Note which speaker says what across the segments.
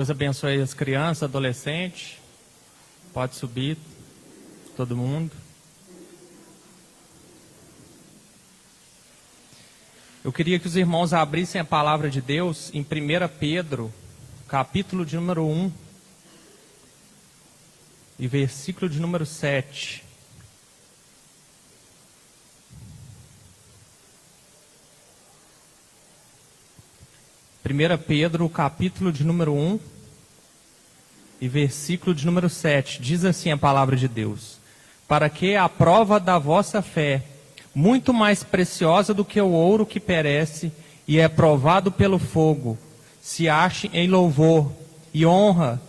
Speaker 1: Deus abençoe as crianças, adolescentes. Pode subir, todo mundo. Eu queria que os irmãos abrissem a palavra de Deus em 1 Pedro, capítulo de número 1 e versículo de número 7. Primeira Pedro, capítulo de número 1 e versículo de número 7, diz assim a palavra de Deus: para que a prova da vossa fé, muito mais preciosa do que o ouro que perece e é provado pelo fogo, se ache em louvor e honra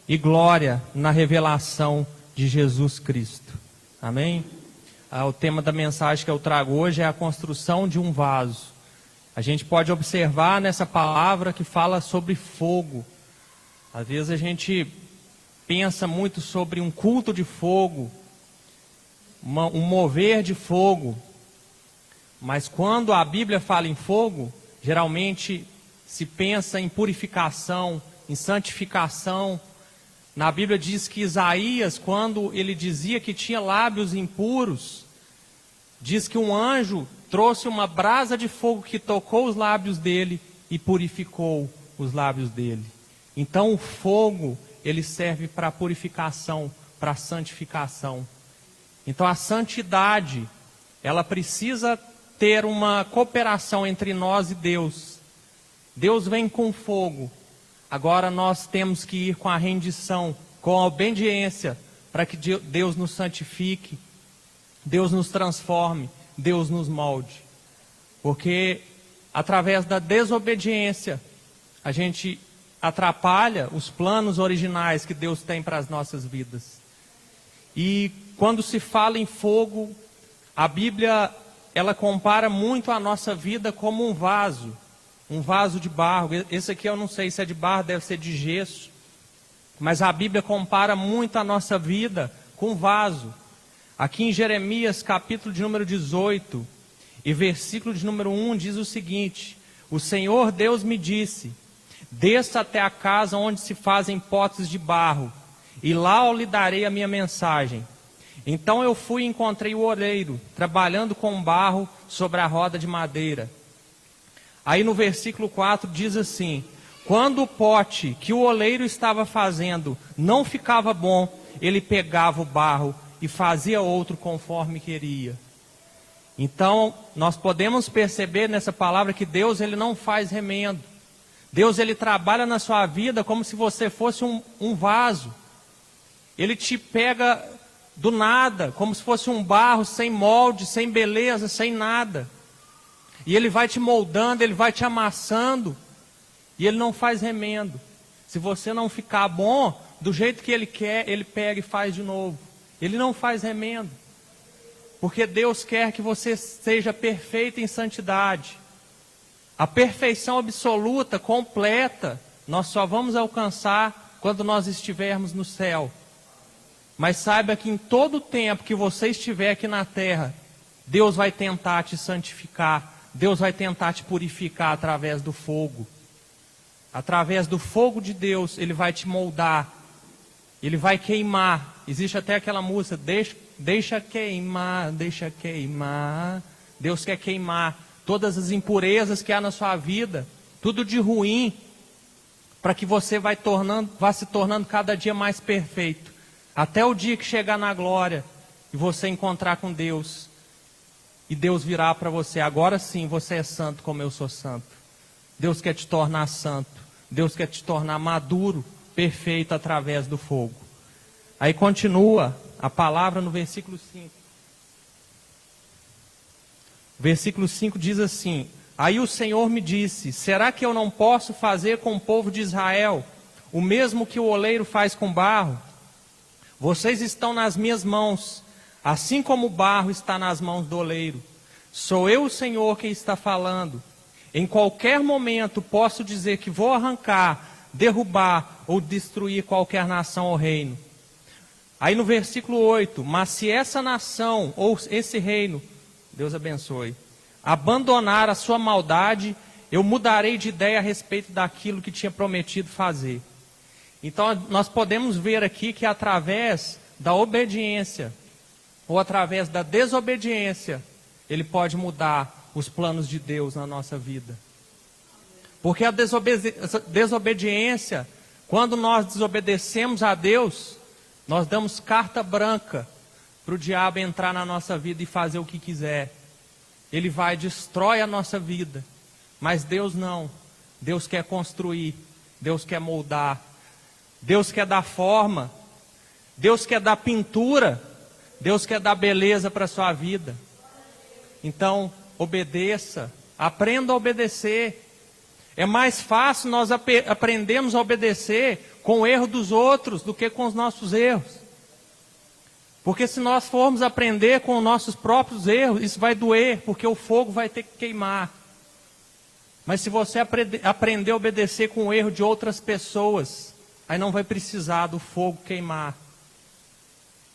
Speaker 1: e glória na revelação de Jesus Cristo. Amém? O tema da mensagem que eu trago hoje é a construção de um vaso. A gente pode observar nessa palavra que fala sobre fogo. Às vezes a gente pensa muito sobre um culto de fogo, um mover de fogo. Mas quando a Bíblia fala em fogo, geralmente se pensa em purificação, em santificação. Na Bíblia diz que Isaías, quando ele dizia que tinha lábios impuros, diz que um anjo trouxe uma brasa de fogo que tocou os lábios dele e purificou os lábios dele. Então o fogo, ele serve para purificação, para santificação. Então a santidade, ela precisa ter uma cooperação entre nós e Deus. Deus vem com fogo. Agora nós temos que ir com a rendição, com a obediência, para que Deus nos santifique, Deus nos transforme, Deus nos molde. Porque através da desobediência, a gente atrapalha os planos originais que Deus tem para as nossas vidas. E quando se fala em fogo, a Bíblia, ela compara muito a nossa vida como um vaso de barro. Esse aqui eu não sei se é de barro, deve ser de gesso. Mas a Bíblia compara muito a nossa vida com um vaso. Aqui em Jeremias, capítulo de número 18, e versículo de número 1, diz o seguinte: o Senhor Deus me disse, desça até a casa onde se fazem potes de barro, e lá eu lhe darei a minha mensagem. Então eu fui e encontrei o oleiro, trabalhando com barro sobre a roda de madeira. Aí no versículo 4 diz assim: quando o pote que o oleiro estava fazendo não ficava bom, ele pegava o barro e fazia outro conforme queria. Então, nós podemos perceber nessa palavra que Deus, ele não faz remendo. Deus, ele trabalha na sua vida como se você fosse um vaso. Ele te pega do nada, como se fosse um barro, sem molde, sem beleza, sem nada. E ele vai te moldando, ele vai te amassando. E ele não faz remendo. Se você não ficar bom, do jeito que ele quer, ele pega e faz de novo. Ele não faz remendo. Porque Deus quer que você seja perfeito em santidade. A perfeição absoluta, completa, nós só vamos alcançar quando nós estivermos no céu. Mas saiba que em todo o tempo que você estiver aqui na terra, Deus vai tentar te santificar. Deus vai tentar te purificar através do fogo. Através do fogo de Deus, Ele vai te moldar. Ele vai queimar. Existe até aquela música, deixa queimar, deixa queimar. Deus quer queimar todas as impurezas que há na sua vida, tudo de ruim, para que você vá se tornando cada dia mais perfeito. Até o dia que chegar na glória e você encontrar com Deus. E Deus virá para você: agora sim, você é santo como eu sou santo. Deus quer te tornar santo. Deus quer te tornar maduro, perfeito através do fogo. Aí continua a palavra no versículo 5. Versículo 5 diz assim: aí o Senhor me disse, será que eu não posso fazer com o povo de Israel o mesmo que o oleiro faz com barro? Vocês estão nas minhas mãos, assim como o barro está nas mãos do oleiro. Sou eu o Senhor quem está falando. Em qualquer momento posso dizer que vou arrancar, derrubar ou destruir qualquer nação ou reino. Aí no versículo 8, mas se essa nação ou esse reino, Deus abençoe, abandonar a sua maldade, eu mudarei de ideia a respeito daquilo que tinha prometido fazer. Então nós podemos ver aqui que através da obediência ou através da desobediência, Ele pode mudar os planos de Deus na nossa vida. Porque a desobediência, quando nós desobedecemos a Deus, nós damos carta branca para o diabo entrar na nossa vida e fazer o que quiser. Ele vai, destrói a nossa vida. Mas Deus não. Deus quer construir. Deus quer moldar. Deus quer dar forma. Deus quer dar pintura. Deus quer dar beleza para a sua vida. Então, obedeça. Aprenda a obedecer. É mais fácil nós aprendermos a obedecer com o erro dos outros do que com os nossos erros. Porque se nós formos aprender com os nossos próprios erros, isso vai doer, porque o fogo vai ter que queimar. Mas se você aprender a obedecer com o erro de outras pessoas, aí não vai precisar do fogo queimar.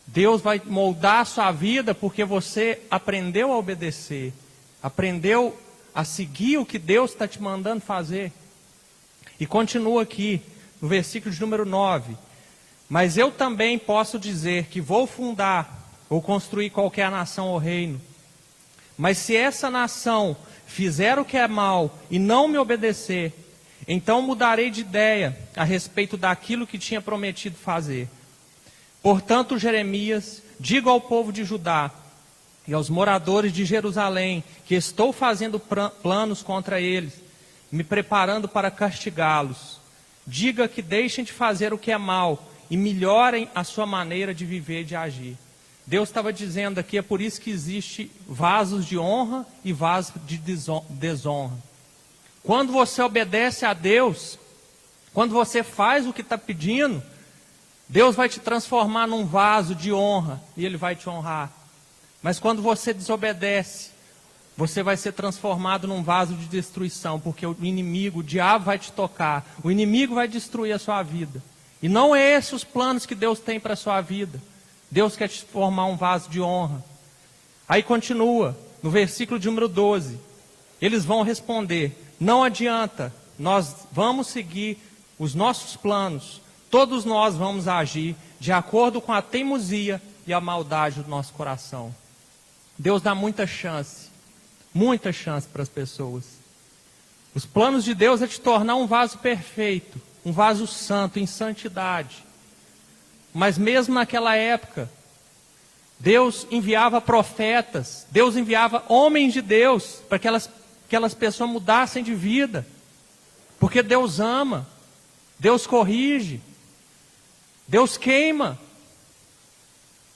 Speaker 1: Deus vai moldar a sua vida porque você aprendeu a obedecer, aprendeu a seguir o que Deus está te mandando fazer. E continua aqui, no versículo de número 9. Mas eu também posso dizer que vou fundar ou construir qualquer nação ou reino. Mas se essa nação fizer o que é mal e não me obedecer, então mudarei de ideia a respeito daquilo que tinha prometido fazer. Portanto, Jeremias, digo ao povo de Judá e aos moradores de Jerusalém que estou fazendo planos contra eles, me preparando para castigá-los. Diga que deixem de fazer o que é mal e melhorem a sua maneira de viver e de agir. Deus estava dizendo aqui, é por isso que existe vasos de honra e vasos de desonra. Quando você obedece a Deus, quando você faz o que está pedindo, Deus vai te transformar num vaso de honra e Ele vai te honrar. Mas quando você desobedece, você vai ser transformado num vaso de destruição, porque o inimigo, o diabo vai te tocar, o inimigo vai destruir a sua vida. E não é esses os planos que Deus tem para a sua vida. Deus quer te formar um vaso de honra. Aí continua, no versículo de número 12. Eles vão responder, não adianta, nós vamos seguir os nossos planos. Todos nós vamos agir de acordo com a teimosia e a maldade do nosso coração. Deus dá muita chance para as pessoas. Os planos de Deus é te tornar um vaso perfeito, um vaso santo, em santidade. Mas mesmo naquela época, Deus enviava profetas, Deus enviava homens de Deus, para que aquelas pessoas mudassem de vida. Porque Deus ama, Deus corrige, Deus queima.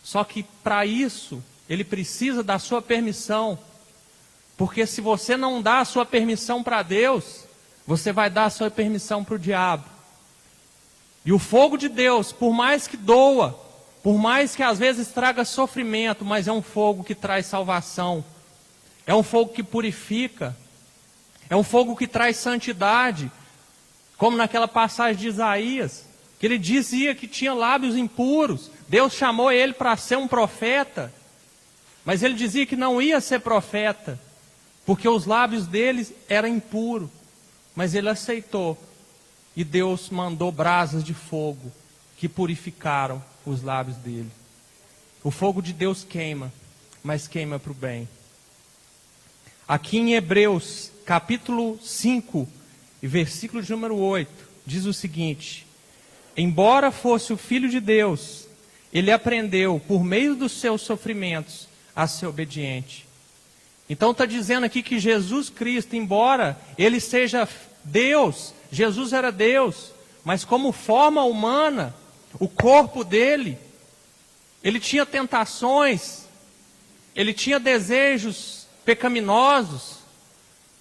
Speaker 1: Só que para isso, Ele precisa da sua permissão. Porque se você não dá a sua permissão para Deus, você vai dar a sua permissão para o diabo. E o fogo de Deus, por mais que doa, por mais que às vezes traga sofrimento, mas é um fogo que traz salvação. É um fogo que purifica. É um fogo que traz santidade. Como naquela passagem de Isaías, que ele dizia que tinha lábios impuros. Deus chamou ele para ser um profeta, mas ele dizia que não ia ser profeta, porque os lábios dele eram impuros. Mas ele aceitou. E Deus mandou brasas de fogo que purificaram os lábios dele. O fogo de Deus queima, mas queima para o bem. Aqui em Hebreus, capítulo 5, e versículo de número 8, diz o seguinte: embora fosse o Filho de Deus, ele aprendeu, por meio dos seus sofrimentos, a ser obediente. Então está dizendo aqui que Jesus Cristo, embora ele seja Deus, Jesus era Deus, mas como forma humana, o corpo dele, ele tinha tentações, ele tinha desejos pecaminosos,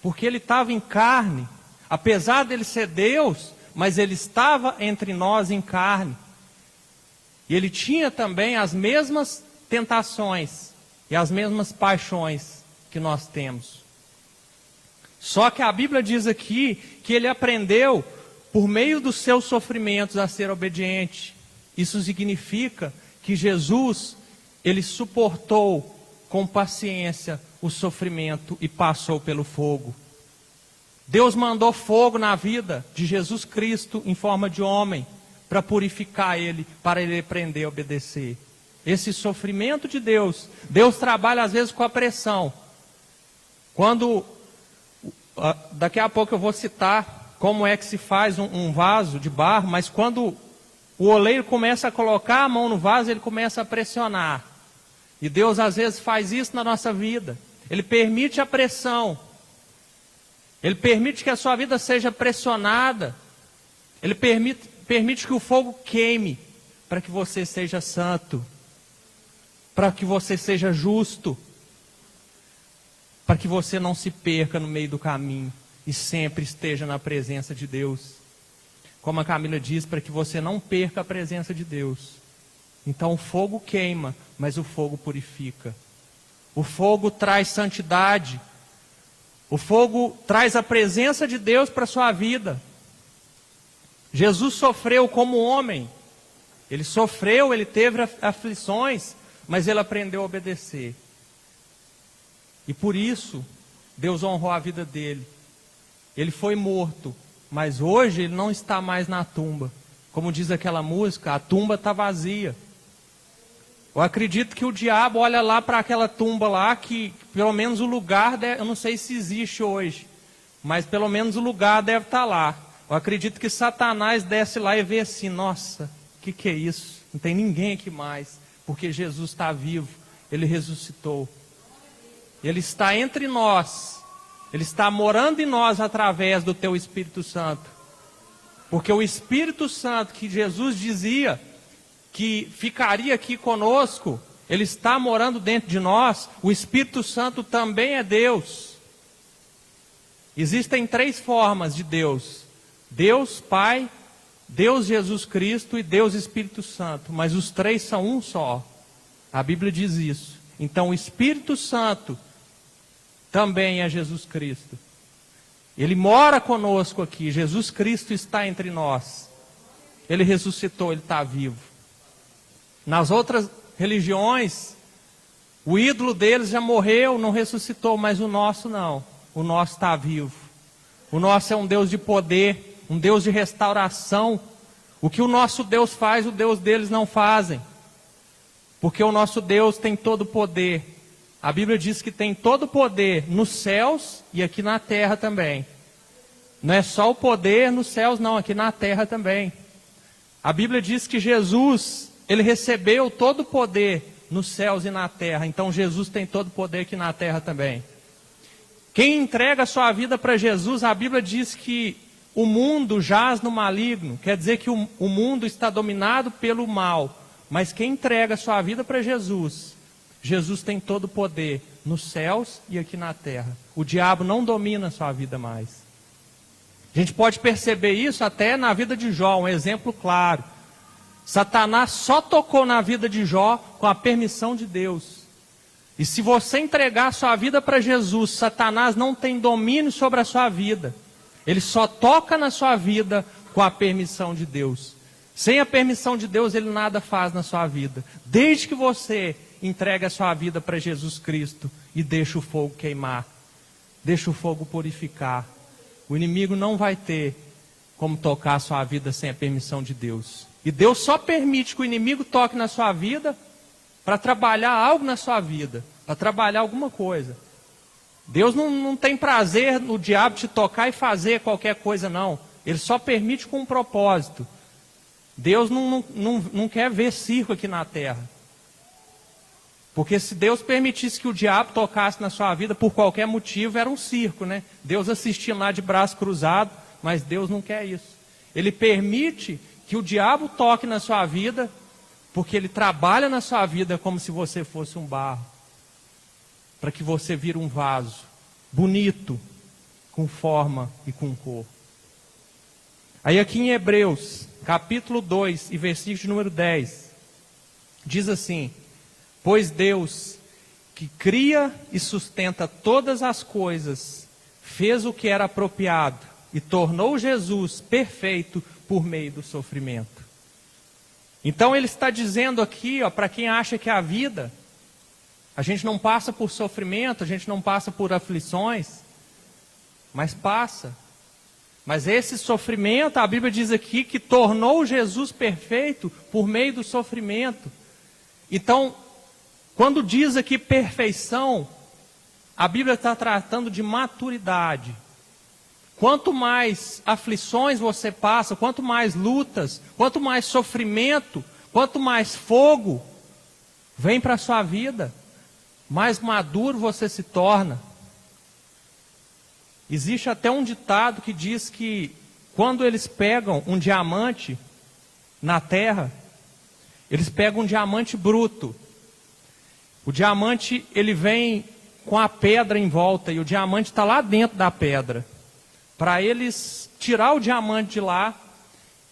Speaker 1: porque ele estava em carne. Apesar dele ser Deus, mas ele estava entre nós em carne. E ele tinha também as mesmas tentações e as mesmas paixões que nós temos. Só que a Bíblia diz aqui que ele aprendeu, por meio dos seus sofrimentos, a ser obediente. Isso significa que Jesus, ele suportou com paciência o sofrimento e passou pelo fogo. Deus mandou fogo na vida de Jesus Cristo em forma de homem, para purificar ele, para ele aprender a obedecer. Esse sofrimento de Deus, Deus trabalha às vezes com a pressão. Daqui a pouco eu vou citar como é que se faz um vaso de barro, mas quando o oleiro começa a colocar a mão no vaso, ele começa a pressionar. E Deus às vezes faz isso na nossa vida. Ele permite a pressão. Ele permite que a sua vida seja pressionada. Ele permite que o fogo queime, para que você seja santo, para que você seja justo, para que você não se perca no meio do caminho e sempre esteja na presença de Deus. Como a Camila diz, para que você não perca a presença de Deus. Então o fogo queima, mas o fogo purifica. O fogo traz santidade. O fogo traz a presença de Deus para a sua vida. Jesus sofreu como homem. Ele sofreu, ele teve aflições, mas ele aprendeu a obedecer. E por isso, Deus honrou a vida dele. Ele foi morto, mas hoje ele não está mais na tumba. Como diz aquela música, a tumba está vazia. Eu acredito que o diabo olha lá para aquela tumba lá, que pelo menos o lugar, eu não sei se existe hoje, mas pelo menos o lugar deve estar lá. Eu acredito que Satanás desce lá e vê assim, nossa, o que é isso? Não tem ninguém aqui mais, porque Jesus está vivo, ele ressuscitou. Ele está entre nós, ele está morando em nós através do teu Espírito Santo. Porque o Espírito Santo que Jesus dizia que ficaria aqui conosco, ele está morando dentro de nós. O Espírito Santo também é Deus. Existem 3 formas de Deus: Deus Pai, Deus Jesus Cristo e Deus Espírito Santo. Mas os 3 são um só. A Bíblia diz isso. Então o Espírito Santo também é Jesus Cristo. Ele mora conosco aqui. Jesus Cristo está entre nós. Ele ressuscitou, ele está vivo. Nas outras religiões, o ídolo deles já morreu, não ressuscitou, mas o nosso não. O nosso está vivo. O nosso é um Deus de poder, um Deus de restauração. O que o nosso Deus faz, o Deus deles não fazem. Porque o nosso Deus tem todo o poder. A Bíblia diz que tem todo o poder nos céus e aqui na terra também. Não é só o poder nos céus, não, aqui na terra também. A Bíblia diz que Jesus, ele recebeu todo o poder nos céus e na terra. Então Jesus tem todo o poder aqui na terra também. Quem entrega a sua vida para Jesus, a Bíblia diz que o mundo jaz no maligno. Quer dizer que o mundo está dominado pelo mal. Mas quem entrega a sua vida para Jesus, Jesus tem todo o poder nos céus e aqui na terra. O diabo não domina a sua vida mais. A gente pode perceber isso até na vida de Jó, um exemplo claro. Satanás só tocou na vida de Jó com a permissão de Deus. E se você entregar a sua vida para Jesus, Satanás não tem domínio sobre a sua vida. Ele só toca na sua vida com a permissão de Deus. Sem a permissão de Deus, ele nada faz na sua vida. Desde que você entregue a sua vida para Jesus Cristo e deixa o fogo queimar, deixa o fogo purificar. O inimigo não vai ter como tocar a sua vida sem a permissão de Deus. E Deus só permite que o inimigo toque na sua vida para trabalhar algo na sua vida, para trabalhar alguma coisa. Deus não tem prazer no diabo te tocar e fazer qualquer coisa, não. Ele só permite com um propósito. Deus não quer ver circo aqui na terra. Porque se Deus permitisse que o diabo tocasse na sua vida por qualquer motivo, era um circo, né? Deus assistindo lá de braço cruzado, mas Deus não quer isso. Ele permite que o diabo toque na sua vida, porque ele trabalha na sua vida como se você fosse um barro, para que você vire um vaso bonito, com forma e com cor. Aí aqui em Hebreus, capítulo 2 e versículo número 10, diz assim: pois Deus, que cria e sustenta todas as coisas, fez o que era apropriado e tornou Jesus perfeito por meio do sofrimento. Então ele está dizendo aqui, para quem acha que a vida, a gente não passa por sofrimento, a gente não passa por aflições, mas passa. Mas esse sofrimento, a Bíblia diz aqui que tornou Jesus perfeito por meio do sofrimento. Então, quando diz aqui perfeição, a Bíblia está tratando de maturidade. Quanto mais aflições você passa, quanto mais lutas, quanto mais sofrimento, quanto mais fogo vem para a sua vida, mais maduro você se torna. Existe até um ditado que diz que quando eles pegam um diamante na terra, eles pegam um diamante bruto. O diamante, ele vem com a pedra em volta e o diamante está lá dentro da pedra. Para eles tirar o diamante de lá,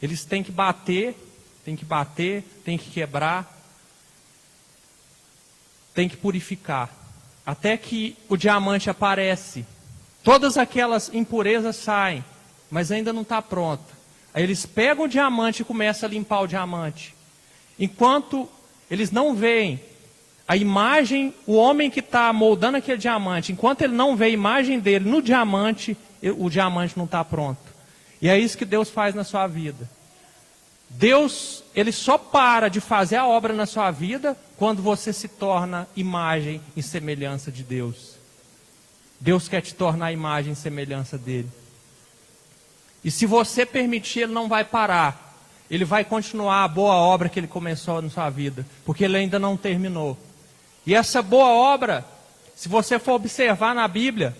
Speaker 1: eles têm que bater, têm que quebrar, têm que purificar. Até que o diamante aparece. Todas aquelas impurezas saem, mas ainda não está pronto. Aí eles pegam o diamante e começam a limpar o diamante. Enquanto eles não veem a imagem, o homem que está moldando aquele diamante, enquanto ele não vê a imagem dele no diamante, o diamante não está pronto. E é isso que Deus faz na sua vida. Deus, ele só para de fazer a obra na sua vida quando você se torna imagem e semelhança de Deus. Deus quer te tornar a imagem e semelhança dele. E se você permitir, ele não vai parar. Ele vai continuar a boa obra que ele começou na sua vida, porque ele ainda não terminou. E essa boa obra, se você for observar na Bíblia,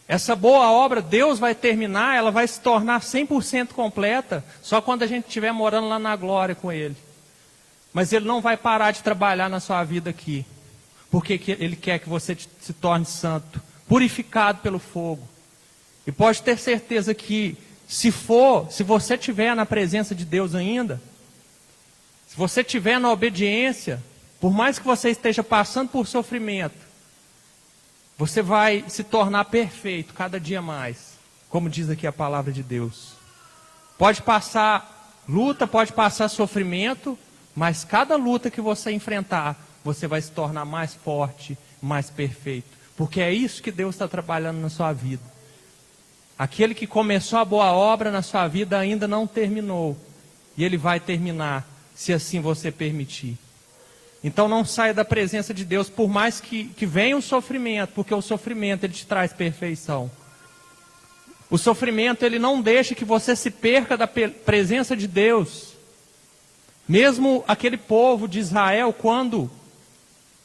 Speaker 1: essa boa obra, Deus vai terminar, ela vai se tornar 100% completa, só quando a gente estiver morando lá na glória com ele. Mas ele não vai parar de trabalhar na sua vida aqui, porque ele quer que você se torne santo, purificado pelo fogo. E pode ter certeza que se você estiver na presença de Deus ainda, se você estiver na obediência, por mais que você esteja passando por sofrimento, você vai se tornar perfeito cada dia mais, como diz aqui a palavra de Deus. Pode passar luta, pode passar sofrimento, mas cada luta que você enfrentar, você vai se tornar mais forte, mais perfeito. Porque é isso que Deus está trabalhando na sua vida. Aquele que começou a boa obra na sua vida ainda não terminou. E ele vai terminar, se assim você permitir. Então não saia da presença de Deus, por mais que venha o sofrimento, porque o sofrimento ele te traz perfeição. O sofrimento ele não deixa que você se perca da presença de Deus. Mesmo aquele povo de Israel, quando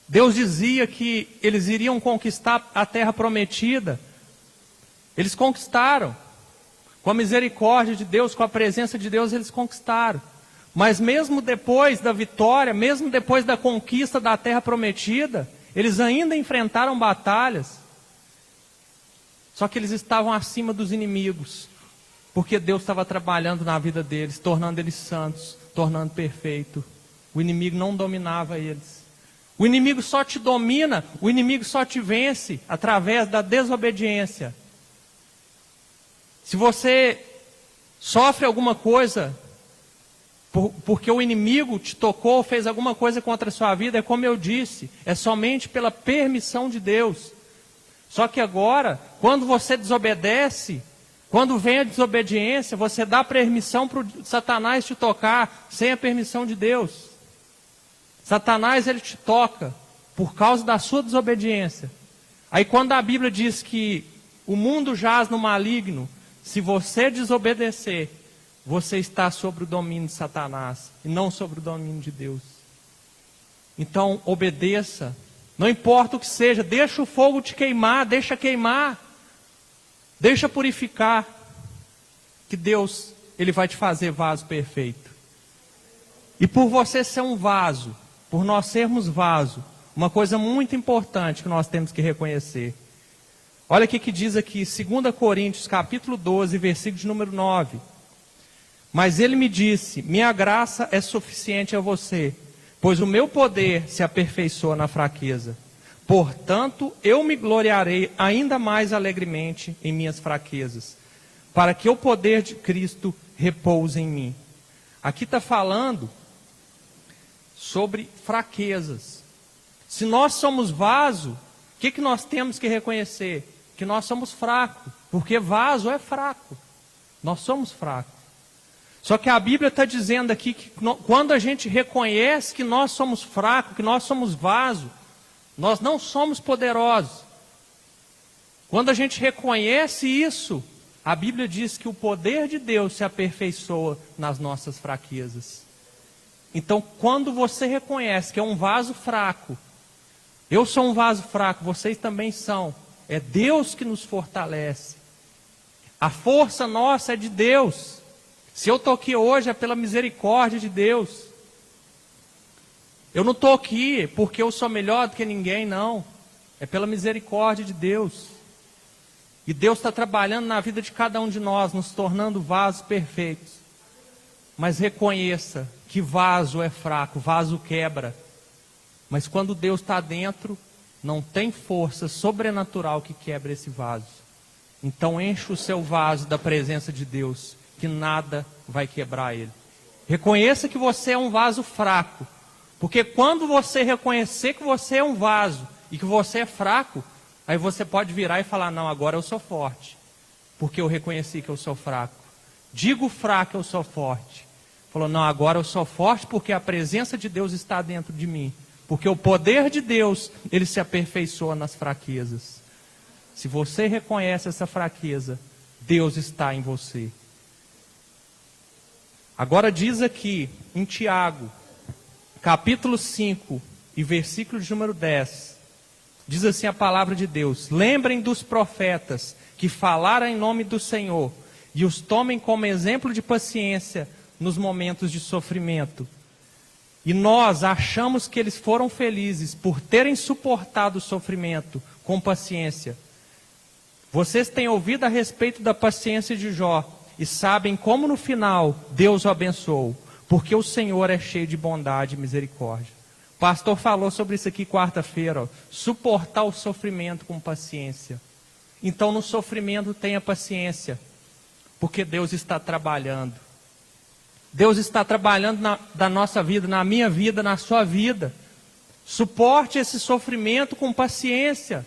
Speaker 1: Deus dizia que eles iriam conquistar a terra prometida, eles conquistaram. Com a misericórdia de Deus, com a presença de Deus, eles conquistaram. Mas mesmo depois da vitória, mesmo depois da conquista da terra prometida, eles ainda enfrentaram batalhas. Só que eles estavam acima dos inimigos, porque Deus estava trabalhando na vida deles, tornando eles santos, tornando perfeito. O inimigo não dominava eles. O inimigo só te domina, o inimigo só te vence através da desobediência. Se você sofre alguma coisa porque o inimigo te tocou, fez alguma coisa contra a sua vida, é como eu disse, é somente pela permissão de Deus. Só que agora, quando você desobedece, quando vem a desobediência, você dá permissão para o Satanás te tocar sem a permissão de Deus. Satanás ele te toca por causa da sua desobediência. Aí quando a Bíblia diz que o mundo jaz no maligno, se você desobedecer, você está sobre o domínio de Satanás e não sobre o domínio de Deus. Então obedeça, não importa o que seja, deixa o fogo te queimar, deixa purificar, que Deus ele vai te fazer vaso perfeito. E por você ser um vaso, por nós sermos vaso, uma coisa muito importante que nós temos que reconhecer. Olha o que diz aqui, 2 Coríntios capítulo 12, versículo de número 9. Mas ele me disse, minha graça é suficiente a você, pois o meu poder se aperfeiçoa na fraqueza. Portanto, eu me gloriarei ainda mais alegremente em minhas fraquezas, para que o poder de Cristo repouse em mim. Aqui está falando sobre fraquezas. Se nós somos vaso, o que nós temos que reconhecer? Que nós somos fracos, porque vaso é fraco. Nós somos fracos. Só que a Bíblia está dizendo aqui que quando a gente reconhece que nós somos fracos, que nós somos vaso, nós não somos poderosos. Quando a gente reconhece isso, a Bíblia diz que o poder de Deus se aperfeiçoa nas nossas fraquezas. Então, quando você reconhece que é um vaso fraco, eu sou um vaso fraco, vocês também são. É Deus que nos fortalece. A força nossa é de Deus. Se eu estou aqui hoje é pela misericórdia de Deus. Eu não estou aqui porque eu sou melhor do que ninguém, não. É pela misericórdia de Deus. E Deus está trabalhando na vida de cada um de nós, nos tornando vasos perfeitos. Mas reconheça que vaso é fraco, vaso quebra. Mas quando Deus está dentro, não tem força sobrenatural que quebre esse vaso. Então enche o seu vaso da presença de Deus, que nada vai quebrar ele. Reconheça que você é um vaso fraco. Porque quando você reconhecer que você é um vaso e que você é fraco, aí você pode virar e falar, não, agora eu sou forte. Porque eu reconheci que eu sou fraco. Digo fraco, eu sou forte. Falou, não, agora eu sou forte porque a presença de Deus está dentro de mim. Porque o poder de Deus, ele se aperfeiçoa nas fraquezas. Se você reconhece essa fraqueza, Deus está em você. Agora diz aqui, em Tiago, capítulo 5, e versículo de número 10, diz assim a palavra de Deus: lembrem dos profetas que falaram em nome do Senhor, e os tomem como exemplo de paciência nos momentos de sofrimento. E nós achamos que eles foram felizes por terem suportado o sofrimento com paciência. Vocês têm ouvido a respeito da paciência de Jó e sabem como no final Deus o abençoou, porque o Senhor é cheio de bondade e misericórdia. O pastor falou sobre isso aqui quarta-feira, suportar o sofrimento com paciência. Então no sofrimento tenha paciência, porque Deus está trabalhando. Deus está trabalhando da nossa vida, na minha vida, na sua vida. Suporte esse sofrimento com paciência.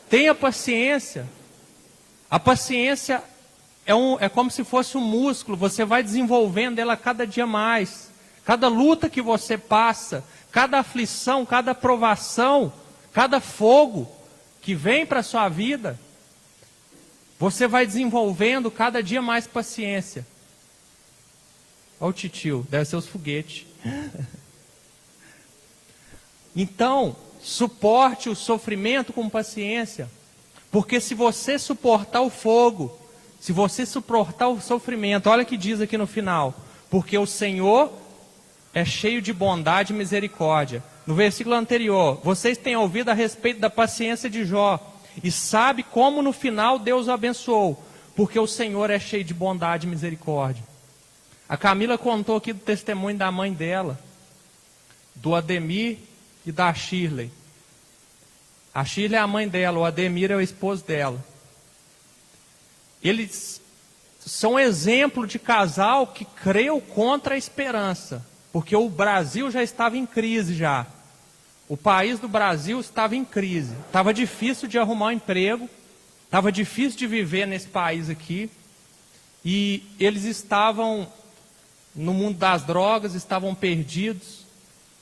Speaker 1: Tenha paciência. A paciência é como se fosse um músculo, você vai desenvolvendo ela cada dia mais. Cada luta que você passa, cada aflição, cada provação, cada fogo que vem para a sua vida, você vai desenvolvendo cada dia mais paciência. Olha o titio, deve ser os foguetes. Então, suporte o sofrimento com paciência. Porque se você suportar o fogo, se você suportar o sofrimento, olha o que diz aqui no final. Porque o Senhor é cheio de bondade e misericórdia. No versículo anterior, vocês têm ouvido a respeito da paciência de Jó. E sabe como no final Deus o abençoou. Porque o Senhor é cheio de bondade e misericórdia. A Camila contou aqui do testemunho da mãe dela, do Ademir e da Shirley. A Shirley é a mãe dela, o Ademir é o esposo dela. Eles são exemplo de casal que creu contra a esperança, porque o Brasil já estava em crise já. O país do Brasil estava em crise, estava difícil de arrumar um emprego, estava difícil de viver nesse país aqui, e eles estavam no mundo das drogas, estavam perdidos,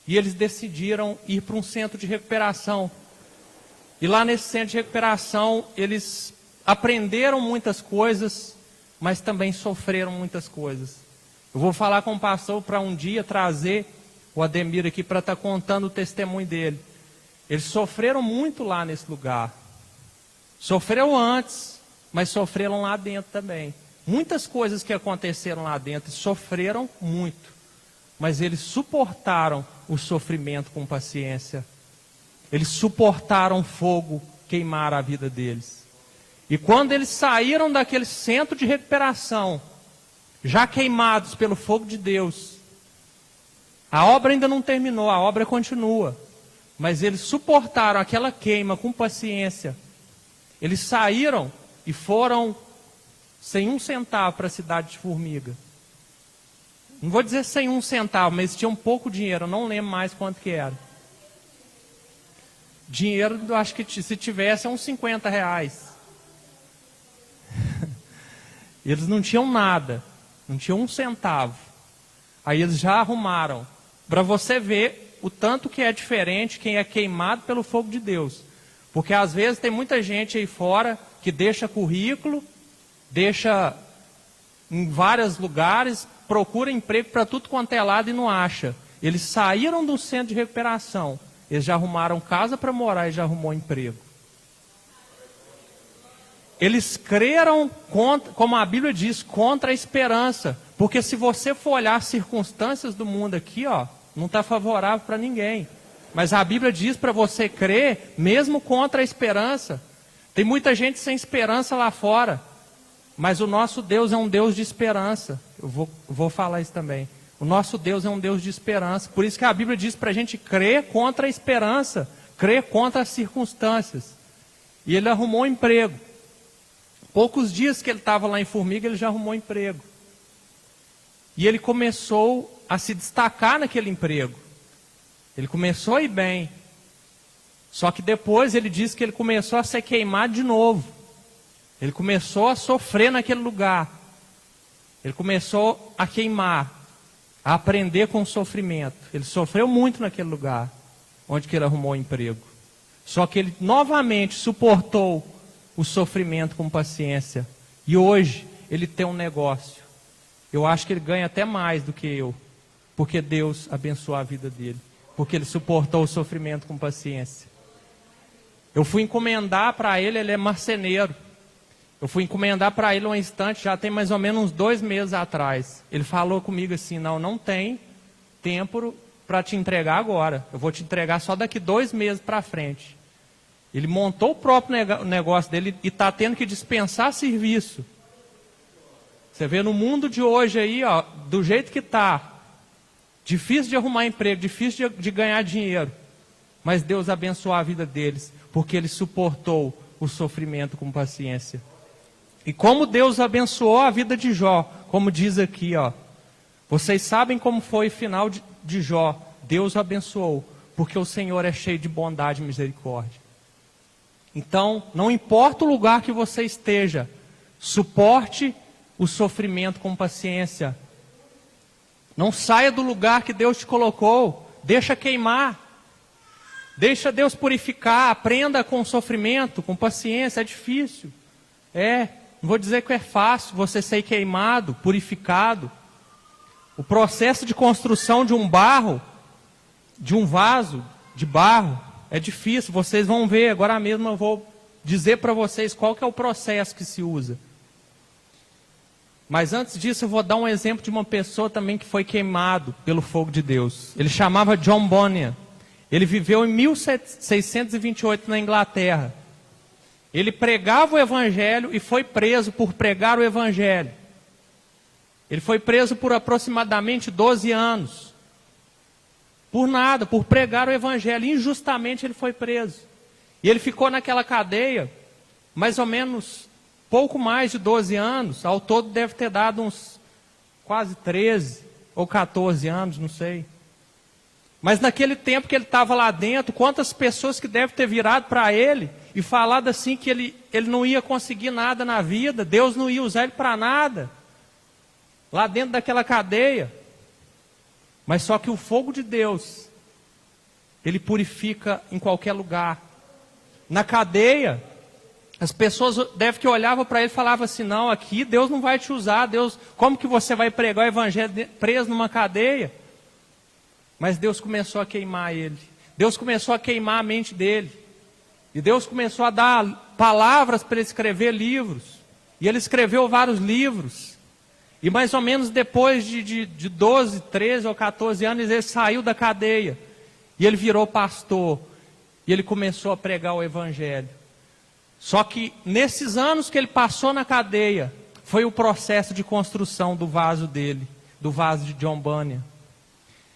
Speaker 1: e eles decidiram ir para um centro de recuperação. E lá nesse centro de recuperação, eles aprenderam muitas coisas, mas também sofreram muitas coisas. Eu vou falar com o pastor para um dia trazer o Ademir aqui para estar contando o testemunho dele. Eles sofreram muito lá nesse lugar. Sofreram antes, mas sofreram lá dentro também. Muitas coisas que aconteceram lá dentro, sofreram muito, mas eles suportaram o sofrimento com paciência. Eles suportaram fogo queimar a vida deles. E quando eles saíram daquele centro de recuperação, já queimados pelo fogo de Deus, a obra ainda não terminou, a obra continua, mas eles suportaram aquela queima com paciência. Eles saíram e foram sem um centavo para a cidade de Formiga. Não vou dizer sem um centavo, mas tinham pouco dinheiro, eu não lembro mais quanto que era. Dinheiro, eu acho que se tivesse, é uns R$50. Eles não tinham nada, não tinham um centavo. Aí eles já arrumaram. Para você ver o tanto que é diferente quem é queimado pelo fogo de Deus. Porque às vezes tem muita gente aí fora que deixa currículo, deixa em vários lugares, procura emprego para tudo quanto é lado e não acha. Eles saíram do centro de recuperação, eles já arrumaram casa para morar e já arrumou emprego. Eles creram, contra, como a Bíblia diz, contra a esperança. Porque se você for olhar as circunstâncias do mundo aqui, ó, não está favorável para ninguém. Mas a Bíblia diz para você crer, mesmo contra a esperança. Tem muita gente sem esperança lá fora. Mas o nosso Deus é um Deus de esperança. Eu vou falar isso também. O nosso Deus é um Deus de esperança. Por isso que a Bíblia diz para a gente crer contra a esperança. Crer contra as circunstâncias. E ele arrumou um emprego. Poucos dias que ele estava lá em Formiga, ele já arrumou um emprego. E ele começou a se destacar naquele emprego. Ele começou a ir bem. Só que depois ele disse que ele começou a ser queimado de novo. Ele começou a sofrer naquele lugar. Ele começou a queimar, a aprender com o sofrimento. Ele sofreu muito naquele lugar, onde que ele arrumou o emprego. Só que ele novamente suportou o sofrimento com paciência. E hoje ele tem um negócio. Eu acho que ele ganha até mais do que eu. Porque Deus abençoou a vida dele. Porque ele suportou o sofrimento com paciência. Eu fui encomendar para ele é marceneiro. Eu fui encomendar para ele um instante, já tem mais ou menos uns 2 meses atrás. Ele falou comigo assim, não tem tempo para te entregar agora. Eu vou te entregar só daqui 2 meses para frente. Ele montou o próprio negócio dele e está tendo que dispensar serviço. Você vê no mundo de hoje aí, ó, do jeito que está, difícil de arrumar emprego, difícil de ganhar dinheiro. Mas Deus abençoou a vida deles, porque ele suportou o sofrimento com paciência. E como Deus abençoou a vida de Jó, como diz aqui, ó. Vocês sabem como foi o final de Jó. Deus o abençoou, porque o Senhor é cheio de bondade e misericórdia. Então, não importa o lugar que você esteja, suporte o sofrimento com paciência. Não saia do lugar que Deus te colocou, deixa queimar. Deixa Deus purificar, aprenda com o sofrimento, com paciência, é difícil. Não vou dizer que é fácil você ser queimado, purificado. O processo de construção de um barro, de um vaso de barro, é difícil, vocês vão ver, agora mesmo eu vou dizer para vocês qual que é o processo que se usa. Mas antes disso eu vou dar um exemplo de uma pessoa também que foi queimado pelo fogo de Deus. Ele chamava John Bunyan. Ele viveu em 1628 na Inglaterra. Ele pregava o Evangelho e foi preso por pregar o Evangelho. Ele foi preso por aproximadamente 12 anos. Por nada, por pregar o Evangelho. Injustamente ele foi preso. E ele ficou naquela cadeia, mais ou menos, pouco mais de 12 anos. Ao todo deve ter dado uns quase 13 ou 14 anos, não sei. Mas naquele tempo que ele estava lá dentro, quantas pessoas que devem ter virado para ele e falado assim que ele não ia conseguir nada na vida, Deus não ia usar ele para nada, lá dentro daquela cadeia. Mas só que o fogo de Deus, ele purifica em qualquer lugar. Na cadeia, as pessoas devem que olhavam para ele e falavam assim, não, aqui Deus não vai te usar, Deus, como que você vai pregar o Evangelho preso numa cadeia? Mas Deus começou a queimar ele. Deus começou a queimar a mente dele. E Deus começou a dar palavras para ele escrever livros. E ele escreveu vários livros. E mais ou menos depois de 12, 13 ou 14 anos, ele saiu da cadeia. E ele virou pastor. E ele começou a pregar o Evangelho. Só que nesses anos que ele passou na cadeia, foi o processo de construção do vaso dele. Do vaso de John Bunyan.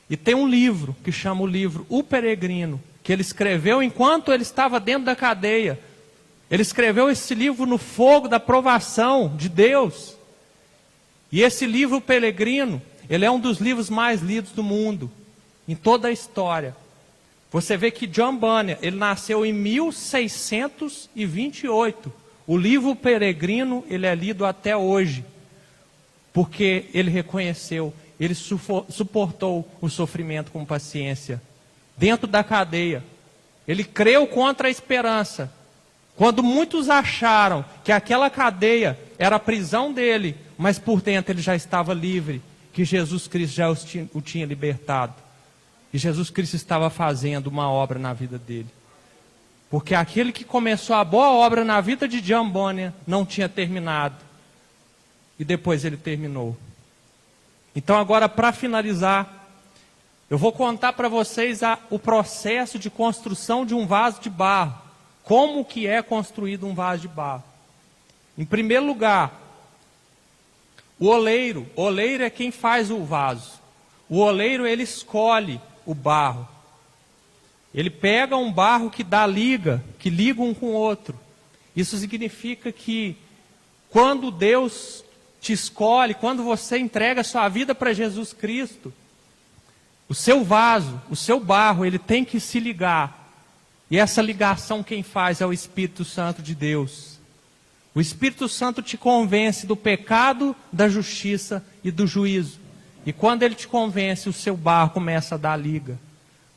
Speaker 1: E tem um livro que chama o livro O Peregrino, que ele escreveu enquanto ele estava dentro da cadeia. Ele escreveu esse livro no fogo da provação de Deus. E esse livro, O Peregrino, ele é um dos livros mais lidos do mundo, em toda a história. Você vê que John Bunyan, ele nasceu em 1628. O livro O Peregrino, ele é lido até hoje. porque ele reconheceu, ele suportou o sofrimento com paciência. Dentro da cadeia, ele creu contra a esperança. Quando muitos acharam que aquela cadeia era a prisão dele, mas por dentro ele já estava livre, que Jesus Cristo já o tinha libertado. E Jesus Cristo estava fazendo uma obra na vida dele. Porque aquele que começou a boa obra na vida de John Bunyan não tinha terminado. E depois ele terminou. Então agora, para finalizar, eu vou contar para vocês o processo de construção de um vaso de barro. Como que é construído um vaso de barro? Em primeiro lugar, o oleiro é quem faz o vaso. O oleiro, ele escolhe o barro. Ele pega um barro que dá liga, que liga um com o outro. Isso significa que quando Deus te escolhe, quando você entrega a sua vida para Jesus Cristo, o seu vaso, o seu barro, ele tem que se ligar. E essa ligação quem faz é o Espírito Santo de Deus. O Espírito Santo te convence do pecado, da justiça e do juízo. E quando ele te convence, o seu barro começa a dar liga.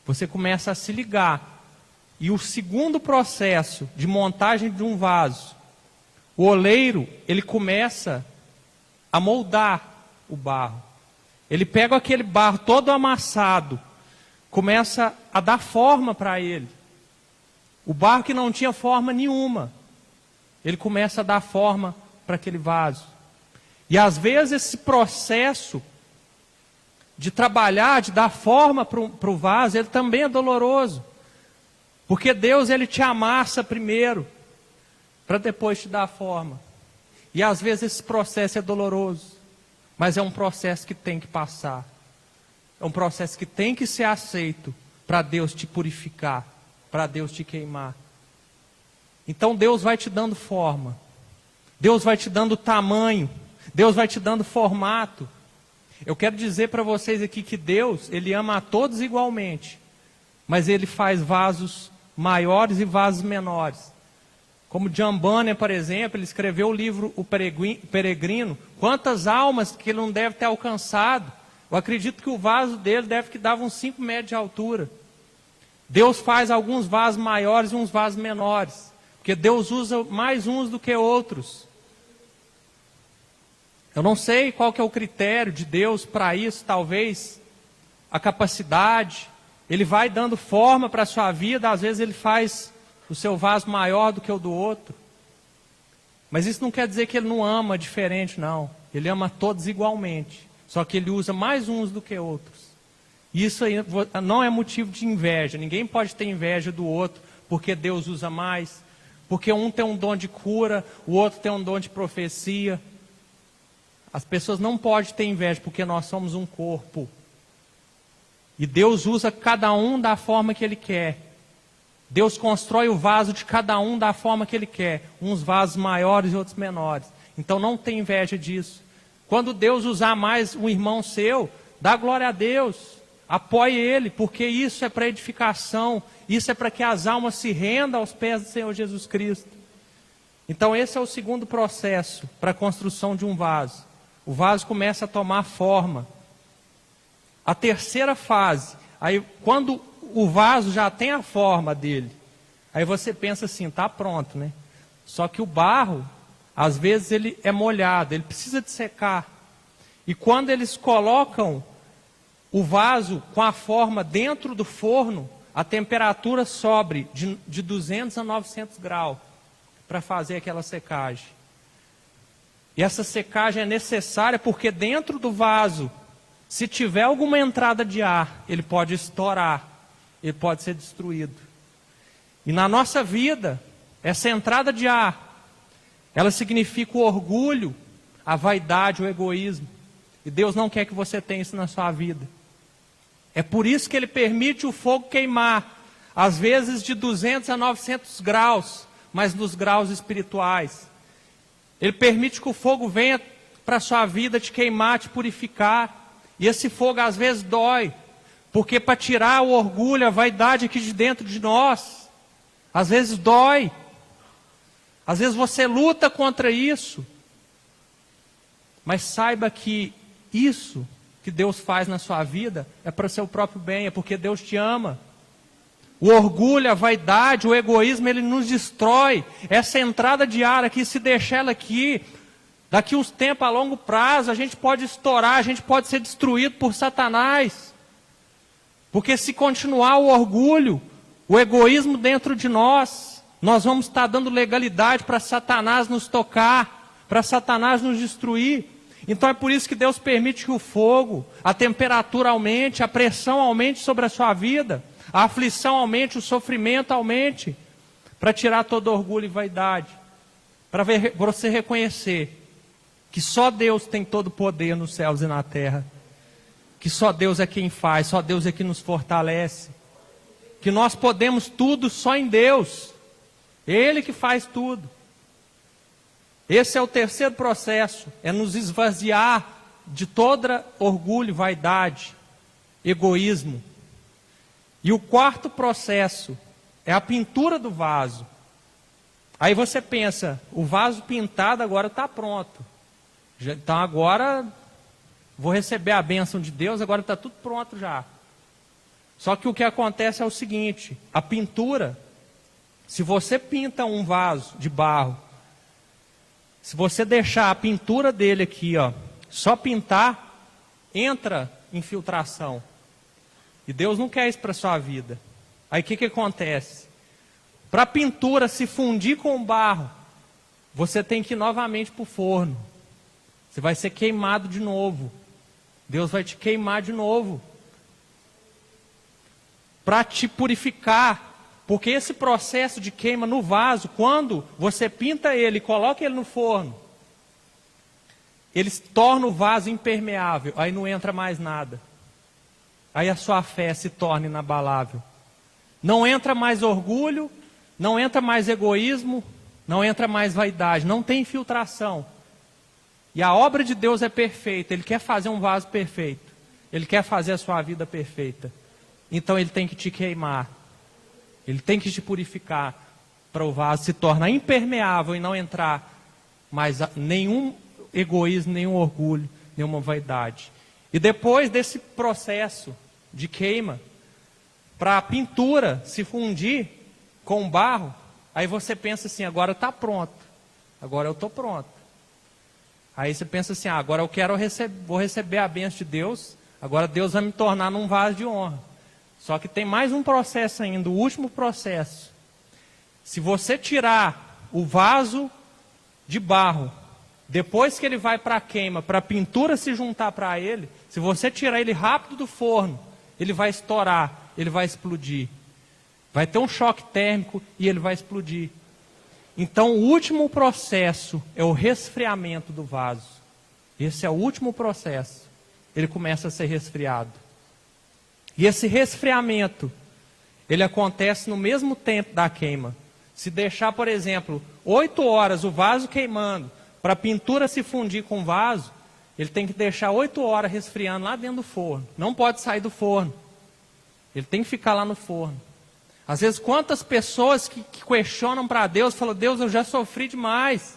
Speaker 1: Você começa a se ligar. E o segundo processo de montagem de um vaso, o oleiro, ele começa a moldar o barro. Ele pega aquele barro todo amassado, começa a dar forma para ele. O barro que não tinha forma nenhuma, ele começa a dar forma para aquele vaso. E às vezes esse processo de trabalhar, de dar forma para o vaso, ele também é doloroso. Porque Deus, ele te amassa primeiro, para depois te dar a forma. E às vezes esse processo é doloroso, mas é um processo que tem que passar. É um processo que tem que ser aceito para Deus te purificar, para Deus te queimar. Então Deus vai te dando forma, Deus vai te dando tamanho, Deus vai te dando formato. Eu quero dizer para vocês aqui que Deus, ele ama a todos igualmente, mas ele faz vasos maiores e vasos menores. Como John Bunyan, por exemplo, ele escreveu o livro O Peregrino. Quantas almas que ele não deve ter alcançado? Eu acredito que o vaso dele deve que dava uns 5 metros de altura. Deus faz alguns vasos maiores e uns vasos menores, porque Deus usa mais uns do que outros. Eu não sei qual que é o critério de Deus para isso, talvez a capacidade. Ele vai dando forma para a sua vida, às vezes ele faz o seu vaso maior do que o do outro. Mas isso não quer dizer que ele não ama diferente, não. Ele ama todos igualmente, só que ele usa mais uns do que outros. Isso aí não é motivo de inveja. Ninguém pode ter inveja do outro, porque Deus usa mais, porque um tem um dom de cura, o outro tem um dom de profecia. As pessoas não podem ter inveja, porque nós somos um corpo. E Deus usa cada um da forma que Ele quer. Deus constrói o vaso de cada um da forma que Ele quer. Uns vasos maiores e outros menores. Então não tem inveja disso. Quando Deus usar mais um irmão seu, dá glória a Deus. Apoie ele, porque isso é para edificação. Isso é para que as almas se rendam aos pés do Senhor Jesus Cristo. Então esse é o segundo processo para a construção de um vaso. O vaso começa a tomar forma. A terceira fase, aí quando o vaso já tem a forma dele, aí você pensa assim, tá pronto, né? Só que o barro, às vezes ele é molhado, ele precisa de secar. E quando eles colocam o vaso com a forma dentro do forno, a temperatura sobe de 200 a 900 graus para fazer aquela secagem. E essa secagem é necessária porque dentro do vaso, se tiver alguma entrada de ar, ele pode estourar, ele pode ser destruído. E na nossa vida, essa entrada de ar, ela significa o orgulho, a vaidade, o egoísmo. E Deus não quer que você tenha isso na sua vida. É por isso que Ele permite o fogo queimar, às vezes de 200 a 900 graus, mas nos graus espirituais. Ele permite que o fogo venha para a sua vida te queimar, te purificar. E esse fogo às vezes dói, porque para tirar o orgulho, a vaidade aqui de dentro de nós, às vezes dói. Às vezes você luta contra isso. Mas saiba que isso que Deus faz na sua vida é para o seu próprio bem, é porque Deus te ama. O orgulho, a vaidade, o egoísmo, ele nos destrói. Essa entrada diária aqui, se deixar ela aqui, daqui uns tempos a longo prazo, a gente pode estourar, a gente pode ser destruído por Satanás. Porque se continuar o orgulho, o egoísmo dentro de nós vamos estar dando legalidade para Satanás nos tocar, para Satanás nos destruir. Então é por isso que Deus permite que o fogo, a temperatura aumente, a pressão aumente sobre a sua vida, a aflição aumente, o sofrimento aumente, para tirar todo orgulho e vaidade, para você reconhecer que só Deus tem todo o poder nos céus e na terra, que só Deus é quem faz, só Deus é quem nos fortalece, que nós podemos tudo só em Deus, Ele que faz tudo. Esse é o terceiro processo, é nos esvaziar de todo orgulho, vaidade, egoísmo. E o quarto processo é a pintura do vaso. Aí você pensa, o vaso pintado agora está pronto. Então agora vou receber a bênção de Deus, agora está tudo pronto já. Só que o que acontece é o seguinte, a pintura, se você pinta um vaso de barro, se você deixar a pintura dele aqui, ó, só pintar, entra infiltração. E Deus não quer isso para a sua vida. Aí o que acontece? Para a pintura se fundir com o barro, você tem que ir novamente para o forno. Você vai ser queimado de novo. Deus vai te queimar de novo. Para te purificar. Porque esse processo de queima no vaso, quando você pinta ele e coloca ele no forno, ele torna o vaso impermeável, aí não entra mais nada. Aí a sua fé se torna inabalável. Não entra mais orgulho, não entra mais egoísmo, não entra mais vaidade, não tem infiltração. E a obra de Deus é perfeita, Ele quer fazer um vaso perfeito, Ele quer fazer a sua vida perfeita. Então Ele tem que te queimar. Ele tem que te purificar para o vaso se tornar impermeável e não entrar mais nenhum egoísmo, nenhum orgulho, nenhuma vaidade. E depois desse processo de queima, para a pintura se fundir com o barro, aí você pensa assim, agora está pronto, agora eu estou pronto. Aí você pensa assim, agora eu vou receber a bênção de Deus, agora Deus vai me tornar num vaso de honra. Só que tem mais um processo ainda, o último processo. Se você tirar o vaso de barro, depois que ele vai para a queima, para a pintura se juntar para ele, se você tirar ele rápido do forno, ele vai estourar, ele vai explodir. Vai ter um choque térmico e ele vai explodir. Então o último processo é o resfriamento do vaso. Esse é o último processo. Ele começa a ser resfriado. E esse resfriamento, ele acontece no mesmo tempo da queima. Se deixar, por exemplo, 8 horas o vaso queimando, para a pintura se fundir com o vaso, ele tem que deixar 8 horas resfriando lá dentro do forno. Não pode sair do forno. Ele tem que ficar lá no forno. Às vezes, quantas pessoas que questionam para Deus, falam, Deus, eu já sofri demais.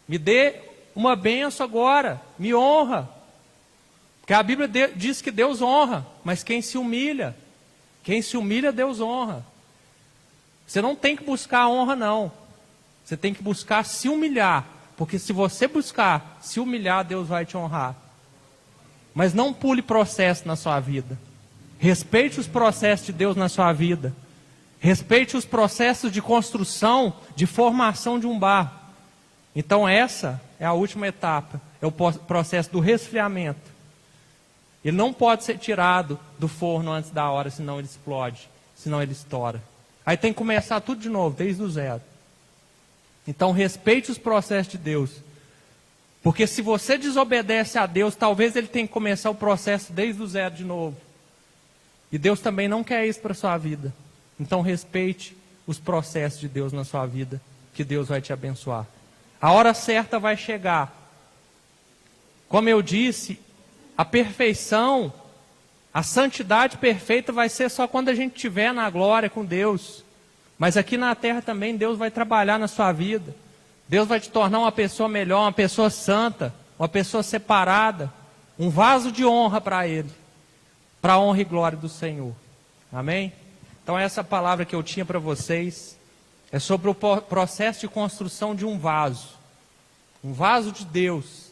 Speaker 1: Me dê uma bênção agora, me honra. Porque a Bíblia diz que Deus honra, mas quem se humilha, Deus honra. Você não tem que buscar a honra, não. Você tem que buscar se humilhar. Porque se você buscar se humilhar, Deus vai te honrar. Mas não pule processo na sua vida. Respeite os processos de Deus na sua vida. Respeite os processos de construção, de formação de um barro. Então essa é a última etapa. É o processo do resfriamento. Ele não pode ser tirado do forno antes da hora, senão ele explode, senão ele estoura. Aí tem que começar tudo de novo, desde o zero. Então respeite os processos de Deus. Porque se você desobedece a Deus, talvez Ele tenha que começar o processo desde o zero de novo. E Deus também não quer isso para a sua vida. Então respeite os processos de Deus na sua vida, que Deus vai te abençoar. A hora certa vai chegar. Como eu disse, a perfeição, a santidade perfeita vai ser só quando a gente estiver na glória com Deus. Mas aqui na terra também Deus vai trabalhar na sua vida. Deus vai te tornar uma pessoa melhor, uma pessoa santa, uma pessoa separada, um vaso de honra para Ele, para a honra e glória do Senhor. Amém? Então essa palavra que eu tinha para vocês é sobre o processo de construção de um vaso de Deus,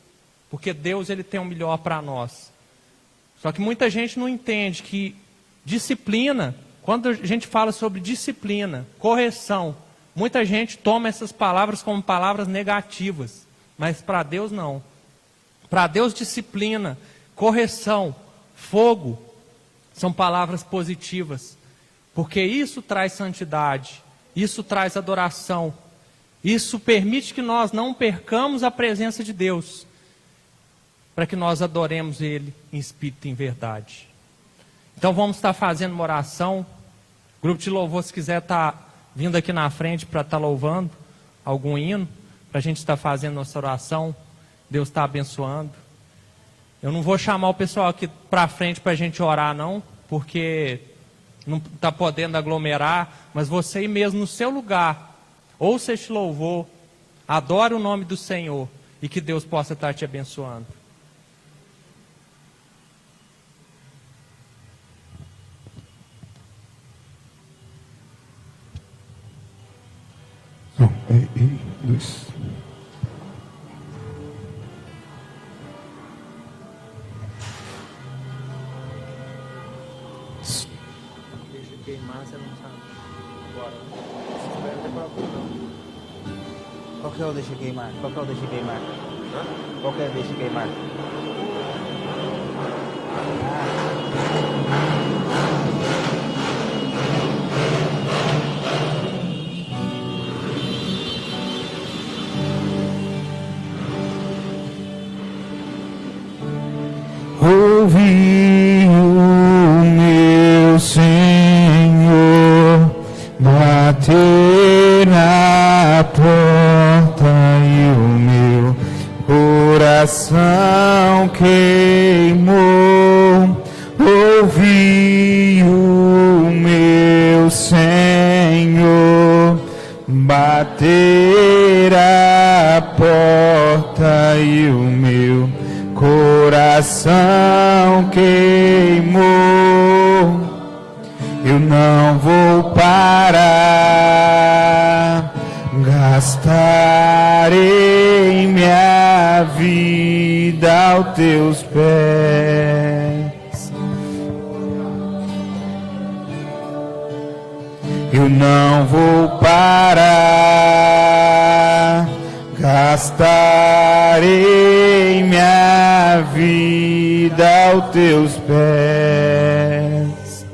Speaker 1: porque Deus ele tem o melhor para nós. Só que muita gente não entende que disciplina, quando a gente fala sobre disciplina, correção, muita gente toma essas palavras como palavras negativas, mas para Deus não. Para Deus disciplina, correção, fogo, são palavras positivas, porque isso traz santidade, isso traz adoração, isso permite que nós não percamos a presença de Deus, para que nós adoremos Ele em espírito e em verdade. Então vamos estar fazendo uma oração. O grupo de louvor, se quiser estar vindo aqui na frente para estar louvando algum hino, para a gente estar fazendo nossa oração, Deus está abençoando. Eu não vou chamar o pessoal aqui para frente para a gente orar não, porque não está podendo aglomerar, mas você aí mesmo no seu lugar, ouça este louvor, adore o nome do Senhor e que Deus possa estar te abençoando.
Speaker 2: Dois.
Speaker 1: Deixa queimar, você não sabe. Agora.
Speaker 3: Qual que é o deixa queimar? Qual que é o deixa queimar? Qual que é o deixa queimar?
Speaker 2: Ouvi o meu Senhor bater na porta e o meu coração queimou. Ouvi o meu Senhor bater a porta e o meu coração queimou. Eu não vou parar, gastarei minha vida aos teus pés. Eu não vou parar, gastarei minha vida aos teus pés.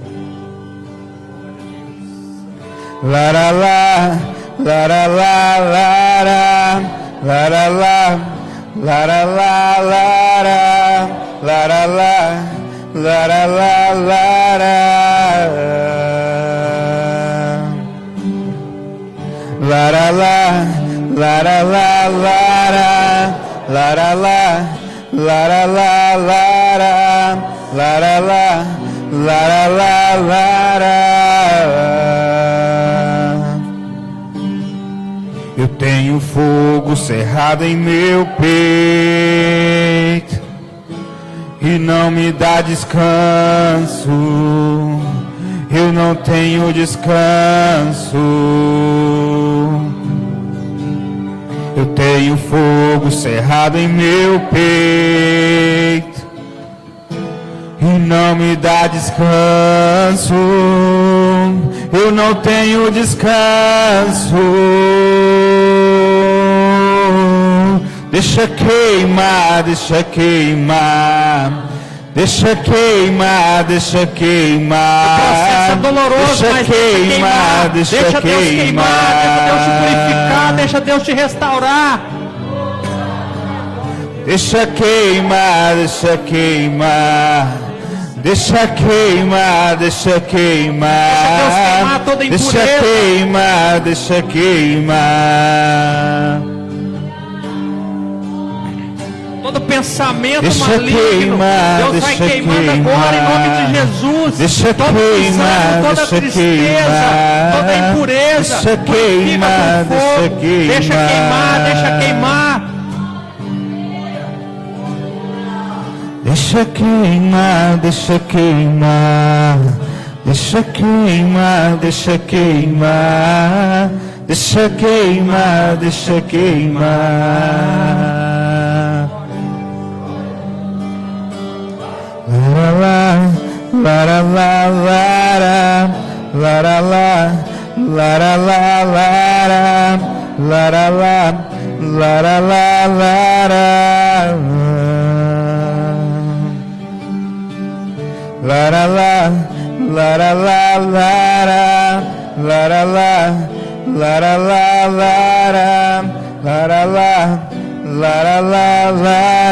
Speaker 2: Laralá, laralá, lara, laralá, laralá, lara, laralá, laralá, lara. Laralá, laralá, lara, laralá, laralá, lara, laralá, laralá, lara. Eu tenho fogo cerrado em meu peito e não me dá descanso. Eu não tenho descanso. Eu tenho fogo cerrado em meu peito e não me dá descanso. Eu não tenho descanso. Deixa queimar, deixa queimar. Deixa queimar, deixa queimar.
Speaker 1: O processo é doloroso,
Speaker 2: deixa
Speaker 1: mas
Speaker 2: queimar,
Speaker 1: deixa Deus queimar, deixa Deus te purificar, deixa Deus te restaurar.
Speaker 2: Deixa queimar, deixa queimar. Deixa queimar, deixa queimar.
Speaker 1: Deixa Deus queimar toda impureza.
Speaker 2: Deixa queimar, deixa queimar.
Speaker 1: Todo pensamento
Speaker 2: Deixa
Speaker 1: maligno,
Speaker 2: queimar,
Speaker 1: Deus vai
Speaker 2: deixa
Speaker 1: queimando agora em nome de Jesus.
Speaker 2: Deixa
Speaker 1: Todo
Speaker 2: queimar,
Speaker 1: desânimo, toda
Speaker 2: deixa
Speaker 1: tristeza,
Speaker 2: queimar.
Speaker 1: toda impureza,
Speaker 2: Deixa
Speaker 1: purifica
Speaker 2: queimar,
Speaker 1: com fogo.
Speaker 2: deixa queimar.
Speaker 1: Deixa queimar.
Speaker 2: Deixa queimar, deixa queimar. Deixa queimar, deixa queimar. Deixa queimar, deixa queimar. Lara lara lara lara lara lara lara lara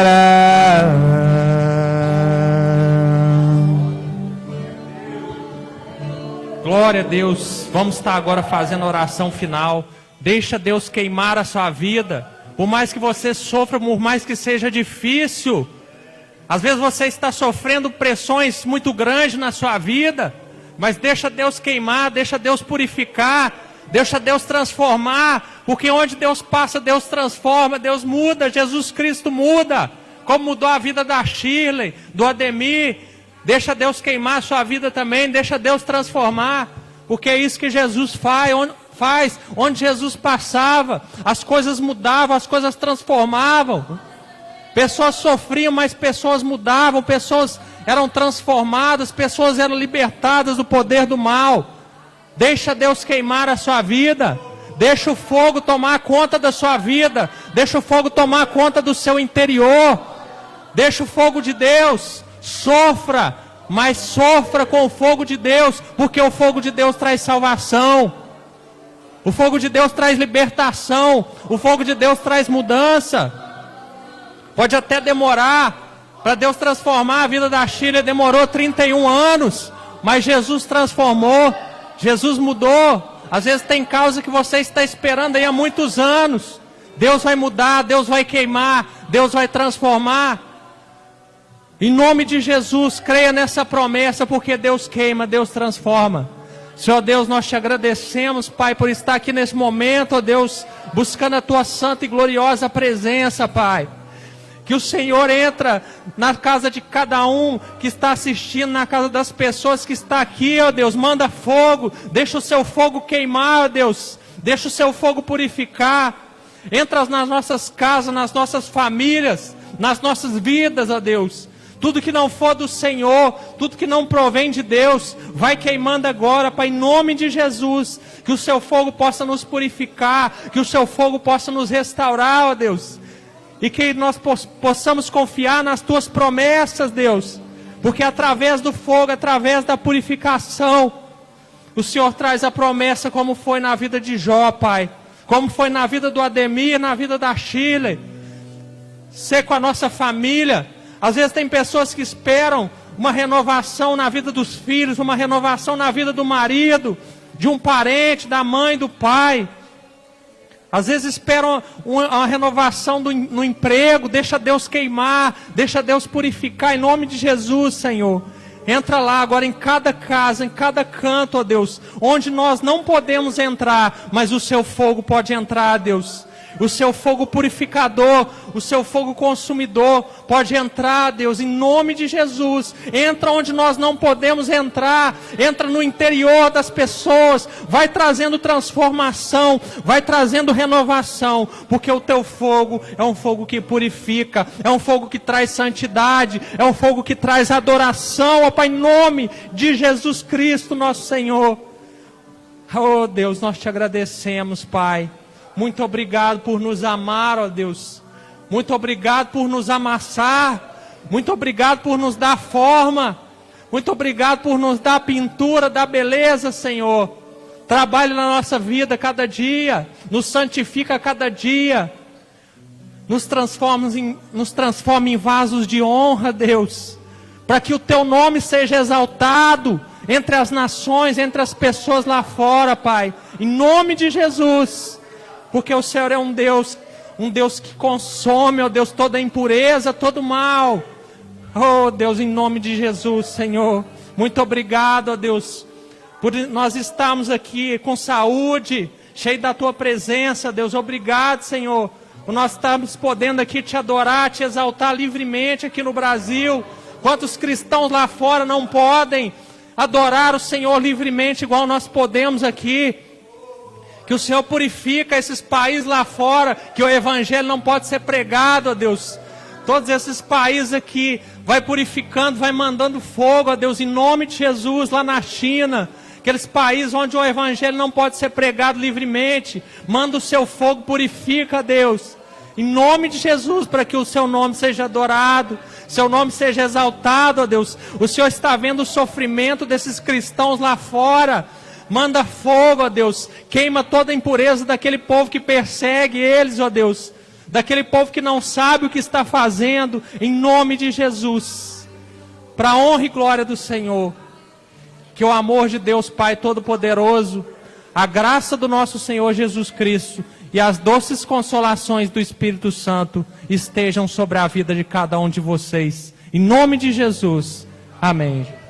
Speaker 1: Glória a Deus. Vamos estar agora fazendo a oração final. Deixa Deus queimar a sua vida. Por mais que você sofra, por mais que seja difícil. Às vezes você está sofrendo pressões muito grandes na sua vida. Mas deixa Deus queimar, deixa Deus purificar. Deixa Deus transformar. Porque onde Deus passa, Deus transforma, Deus muda. Jesus Cristo muda. Como mudou a vida da Shirley, do Ademir. Deixa Deus queimar a sua vida também. Deixa Deus transformar. Porque é isso que Jesus faz. Onde Jesus passava, as coisas mudavam, as coisas transformavam. Pessoas sofriam, mas pessoas mudavam. Pessoas eram transformadas. Pessoas eram libertadas do poder do mal. Deixa Deus queimar a sua vida. Deixa o fogo tomar conta da sua vida. Deixa o fogo tomar conta do seu interior. Deixa o fogo de Deus. Sofra, mas sofra com o fogo de Deus, porque o fogo de Deus traz salvação. O fogo de Deus traz libertação. O fogo de Deus traz mudança. Pode até demorar para Deus transformar a vida da Shirley. Demorou 31 anos, mas Jesus transformou. Jesus mudou. Às vezes tem causa que você está esperando aí há muitos anos. Deus vai mudar, Deus vai queimar, Deus vai transformar. Em nome de Jesus, creia nessa promessa, porque Deus queima, Deus transforma. Senhor Deus, nós te agradecemos, Pai, por estar aqui nesse momento, ó Deus, buscando a tua santa e gloriosa presença, Pai. Que o Senhor entra na casa de cada um que está assistindo, na casa das pessoas que está aqui, ó Deus. Manda fogo, deixa o seu fogo queimar, ó Deus. Deixa o seu fogo purificar. Entra nas nossas casas, nas nossas famílias, nas nossas vidas, ó Deus. Tudo que não for do Senhor, tudo que não provém de Deus, vai queimando agora, Pai, em nome de Jesus. Que o seu fogo possa nos purificar, que o seu fogo possa nos restaurar, ó Deus. E que nós possamos confiar nas tuas promessas, Deus. Porque através do fogo, através da purificação, o Senhor traz a promessa, como foi na vida de Jó, Pai. Como foi na vida do Ademir, na vida da Shirley. Ser com a nossa família. Às vezes tem pessoas que esperam uma renovação na vida dos filhos, uma renovação na vida do marido, de um parente, da mãe, do pai. Às vezes esperam uma renovação no emprego. Deixa Deus queimar, deixa Deus purificar em nome de Jesus, Senhor. Entra lá agora em cada casa, em cada canto, ó Deus, onde nós não podemos entrar, mas o seu fogo pode entrar, Deus. O seu fogo purificador, o seu fogo consumidor pode entrar, Deus, em nome de Jesus. Entra onde nós não podemos entrar, entra no interior das pessoas, vai trazendo transformação, vai trazendo renovação, porque o teu fogo é um fogo que purifica, é um fogo que traz santidade, é um fogo que traz adoração, ó Pai, em nome de Jesus Cristo, nosso Senhor. Oh Deus, nós te agradecemos, Pai. Muito obrigado por nos amar, ó Deus. Muito obrigado por nos amassar. Muito obrigado por nos dar forma. Muito obrigado por nos dar a pintura da beleza, Senhor. Trabalhe na nossa vida cada dia. Nos santifica cada dia. Nos transforma em vasos de honra, Deus. Para que o teu nome seja exaltado entre as nações, entre as pessoas lá fora, Pai. Em nome de Jesus. Porque o Senhor é um Deus um Deus que consome, ó Deus, toda impureza, todo mal. Oh Deus, em nome de Jesus, Senhor, muito obrigado, ó Deus, por nós estarmos aqui com saúde, cheio da Tua presença, Deus. Obrigado, Senhor, por nós estarmos podendo aqui Te adorar, Te exaltar livremente aqui no Brasil. Quantos cristãos lá fora não podem adorar o Senhor livremente igual nós podemos aqui? Que o Senhor purifica esses países lá fora, que o Evangelho não pode ser pregado, ó Deus. Todos esses países aqui, vai purificando, vai mandando fogo, ó Deus, em nome de Jesus, lá na China. Aqueles países onde o Evangelho não pode ser pregado livremente, manda o Seu fogo, purifica, Deus. Em nome de Jesus, para que o Seu nome seja adorado, Seu nome seja exaltado, ó Deus. O Senhor está vendo o sofrimento desses cristãos lá fora. Manda fogo, ó Deus, queima toda a impureza daquele povo que persegue eles, ó Deus, daquele povo que não sabe o que está fazendo, em nome de Jesus, para a honra e glória do Senhor. Que o amor de Deus Pai Todo-Poderoso, a graça do nosso Senhor Jesus Cristo e as doces consolações do Espírito Santo estejam sobre a vida de cada um de vocês, em nome de Jesus, amém.